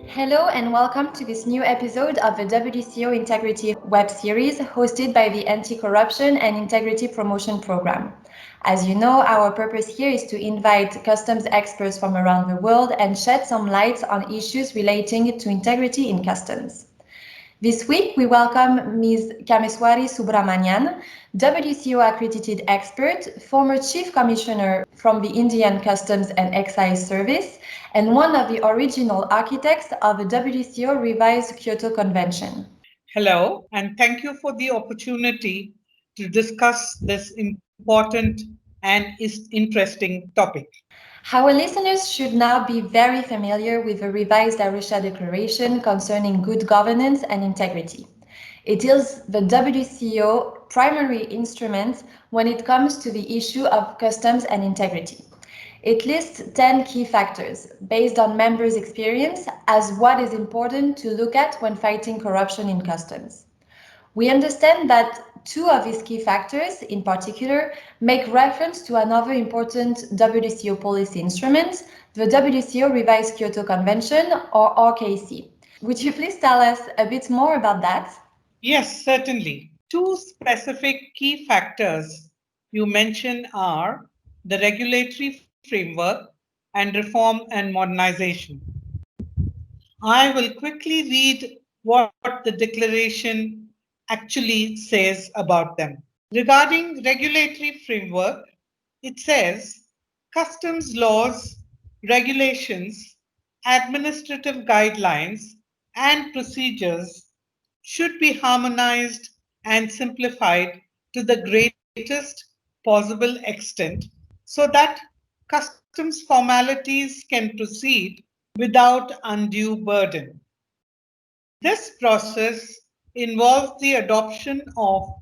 Hello and welcome to this new episode of the WCO Integrity Webseries hosted by the Anti-Corruption and Integrity Promotion Program. As you know, our purpose here is to invite customs experts from around the world and shed some light on issues relating to integrity in customs. This week, we welcome Ms. Kameswari Subramanian, WCO accredited expert, former Chief Commissioner from the Indian Customs and Excise Service, and one of the original architects of the WCO Revised Kyoto Convention. Hello, and thank you for the opportunity to discuss this important and interesting topic. Our listeners should now be very familiar with the revised Arusha Declaration concerning good governance and integrity. It is the WCO primary instrument when it comes to the issue of customs and integrity. It lists 10 key factors based on members' experience as what is important to look at when fighting corruption in customs. We understand that two of these key factors, in particular, make reference to another important WCO policy instrument, the WCO Revised Kyoto Convention, or RKC. Would you please tell us a bit more about that? Yes, certainly. Two specific key factors you mention are the regulatory framework and reform and modernization. I will quickly read what the declaration actually says about them. Regarding regulatory framework, it says customs laws, regulations, administrative guidelines, and procedures should be harmonized and simplified to the greatest possible extent so that customs formalities can proceed without undue burden. This process involves the adoption of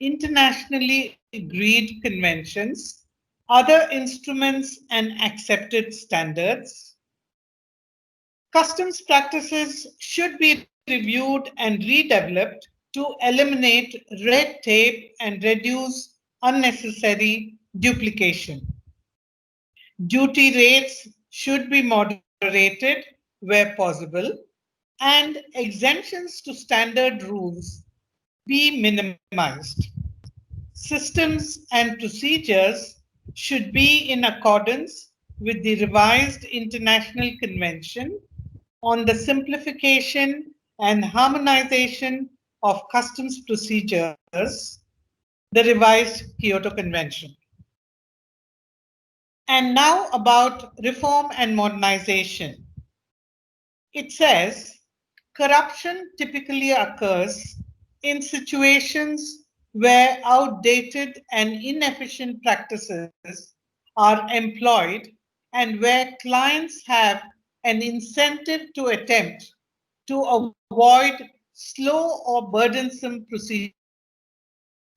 internationally agreed conventions, other instruments, and accepted standards. Customs practices should be reviewed and redeveloped to eliminate red tape and reduce unnecessary duplication. Duty rates should be moderated where possible, and exemptions to standard rules be minimized. Systems and procedures should be in accordance with the revised International Convention on the simplification and harmonization of customs procedures, the revised Kyoto Convention. And now about reform and modernization. It says corruption typically occurs in situations where outdated and inefficient practices are employed and where clients have an incentive to attempt to avoid slow or burdensome procedures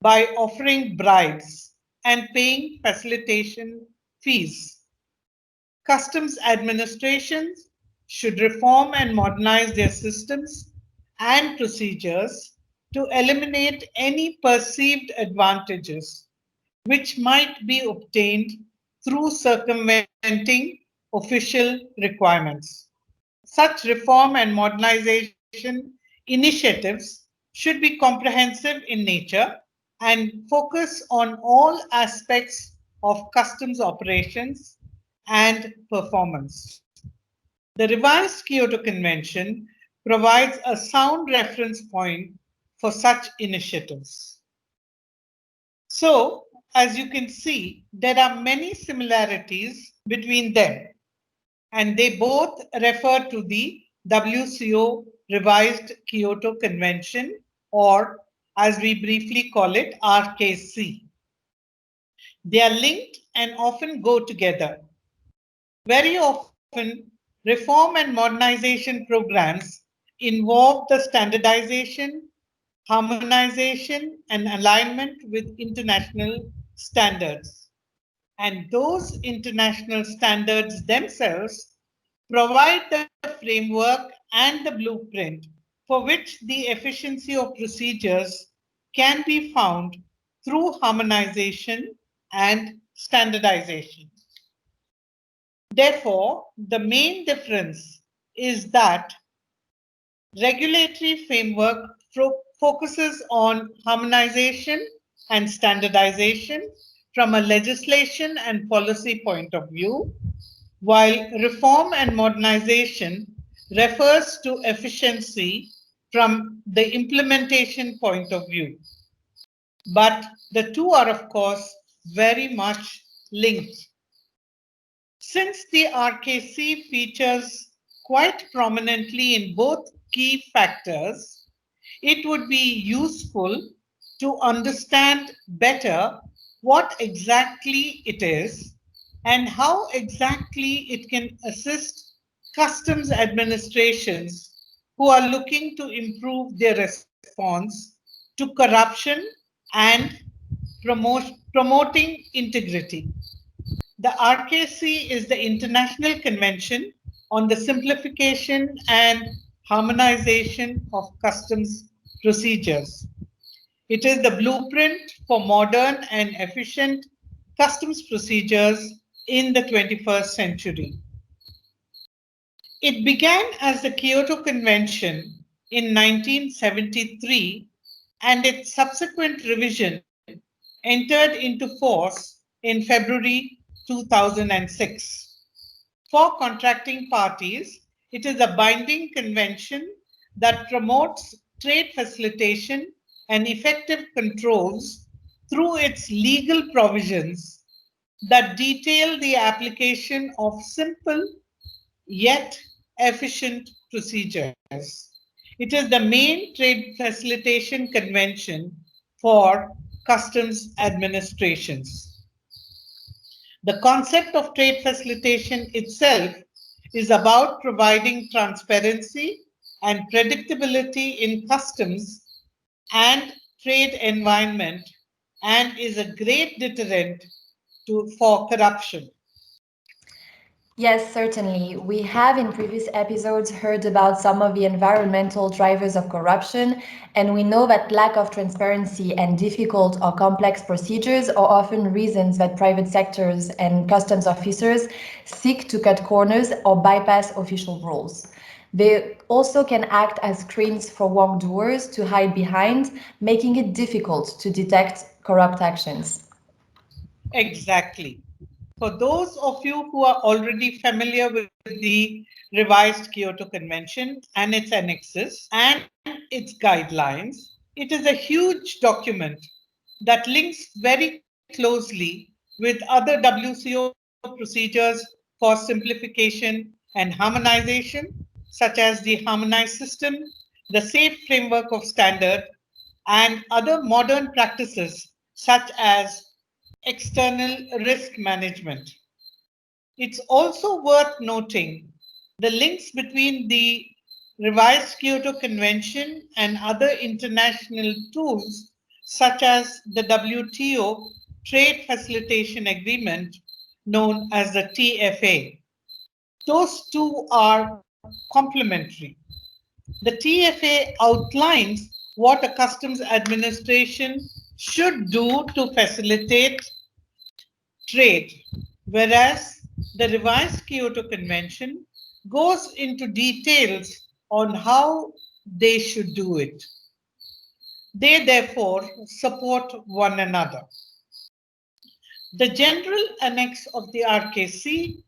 by offering bribes and paying facilitation fees. Customs administrations should reform and modernize their systems and procedures to eliminate any perceived advantages which might be obtained through circumventing official requirements. Such reform and modernization initiatives should be comprehensive in nature and focus on all aspects of customs operations and performance. The revised Kyoto Convention provides a sound reference point for such initiatives. So, as you can see, there are many similarities between them, and they both refer to the WCO Revised Kyoto Convention, or as we briefly call it, RKC. They are linked and often go together. Very often, reform and modernization programs involve the standardization, harmonization, and alignment with international standards. And those international standards themselves provide the framework and the blueprint for which the efficiency of procedures can be found through harmonization and standardization. Therefore, the main difference is that Regulatory framework focuses on harmonization and standardization from a legislation and policy point of view, while reform and modernization refers to efficiency from the implementation point of view. But the two are, of course, very much linked. Since the RKC features quite prominently in both key factors, it would be useful to understand better what exactly it is and how exactly it can assist customs administrations who are looking to improve their response to corruption and promoting integrity. The RKC is the International Convention on the Simplification and Harmonization of Customs Procedures. It is the blueprint for modern and efficient customs procedures in the 21st century. It began as the Kyoto Convention in 1973, and its subsequent revision entered into force in February 2006. For contracting parties, it is a binding convention that promotes trade facilitation and effective controls through its legal provisions that detail the application of simple yet efficient procedures. It is the main trade facilitation convention for customs administrations. The concept of trade facilitation itself is about providing transparency and predictability in customs and trade environment, and is a great deterrent for corruption. Yes, certainly. We have in previous episodes heard about some of the environmental drivers of corruption, and we know that lack of transparency and difficult or complex procedures are often reasons that private sectors and customs officers seek to cut corners or bypass official rules. They also can act as screens for wrongdoers to hide behind, making it difficult to detect corrupt actions. Exactly. For those of you who are already familiar with the Revised Kyoto Convention and its annexes and its guidelines, it is a huge document that links very closely with other WCO procedures for simplification and harmonization, such as the harmonized system, the safe framework of standard, and other modern practices such as external risk management. It's also worth noting the links between the Revised Kyoto Convention and other international tools such as the WTO Trade Facilitation Agreement, known as the TFA. Those two are complementary. The TFA outlines what a customs administration should do to facilitate trade, whereas the revised Kyoto Convention goes into details on how they should do it. They therefore support one another. The General Annex of the RKC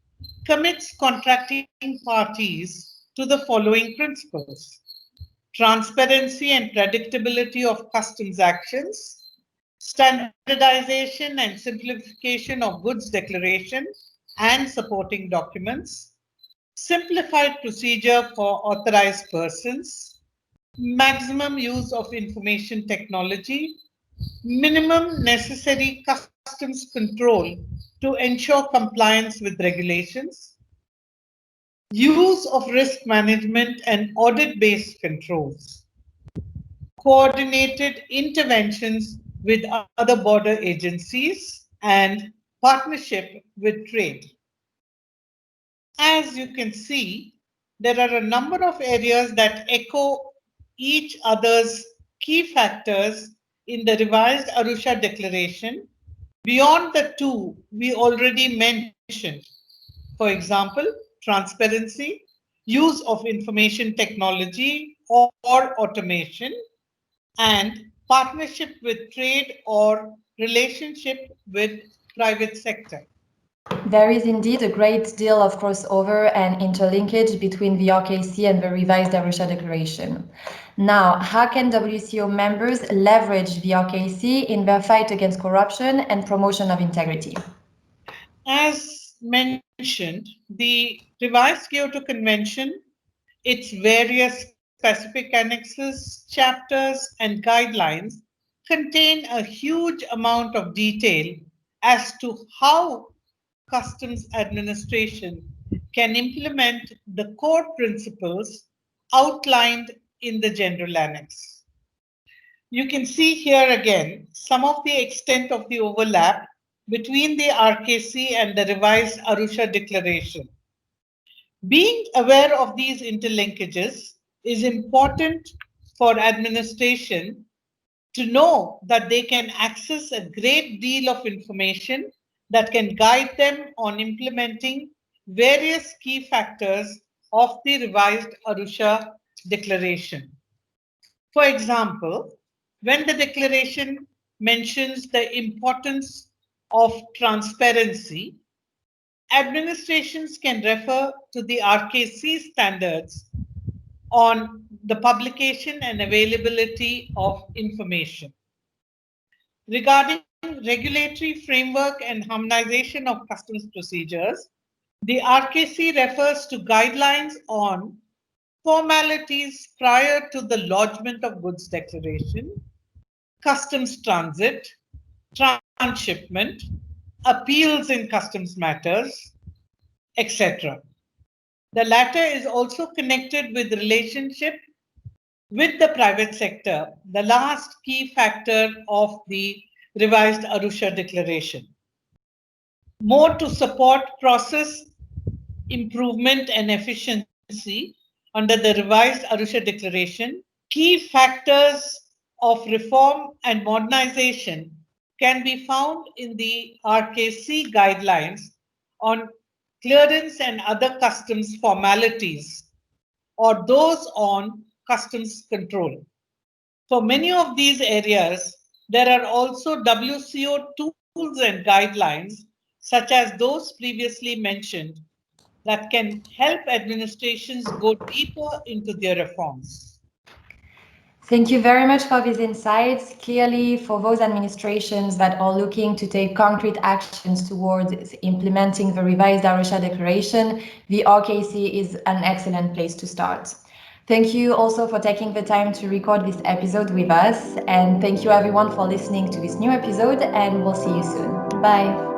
commits contracting parties to the following principles: transparency and predictability of customs actions, standardization and simplification of goods declaration and supporting documents, simplified procedure for authorized persons, maximum use of information technology, minimum necessary customs control to ensure compliance with regulations, use of risk management and audit-based controls, coordinated interventions with other border agencies, and partnership with trade. As you can see, there are a number of areas that echo each other's key factors in the revised Arusha Declaration beyond the two we already mentioned. For example, transparency, use of information technology, or automation, and partnership with trade or relationship with private sector. There is indeed a great deal of crossover and interlinkage between the RKC and the revised Arusha Declaration. Now, how can WCO members leverage the RKC in their fight against corruption and promotion of integrity? As mentioned, the Revised Kyoto Convention, its various specific annexes, chapters, and guidelines contain a huge amount of detail as to how customs administration can implement the core principles outlined in the General Annex. You can see here again some of the extent of the overlap between the RKC and the revised Arusha Declaration. Being aware of these interlinkages is important for administration to know that they can access a great deal of information that can guide them on implementing various key factors of the revised Arusha Declaration. For example, when the declaration mentions the importance of transparency, administrations can refer to the RKC standards on the publication and availability of information. Regarding regulatory framework and harmonization of customs procedures, the RKC refers to guidelines on formalities prior to the lodgement of goods declaration, customs transit, transshipment, appeals in customs matters, etc. The latter is also connected with relationship with the private sector, the last key factor of the revised Arusha Declaration. More to support process improvement and efficiency under the revised Arusha Declaration, key factors of reform and modernization can be found in the RKC guidelines on clearance and other customs formalities or those on customs control. For many of these areas, there are also WCO tools and guidelines, such as those previously mentioned, that can help administrations go deeper into their reforms. Thank you very much for these insights. Clearly, for those administrations that are looking to take concrete actions towards implementing the revised Arusha Declaration, the RKC is an excellent place to start. Thank you also for taking the time to record this episode with us. And thank you everyone for listening to this new episode, and we'll see you soon. Bye.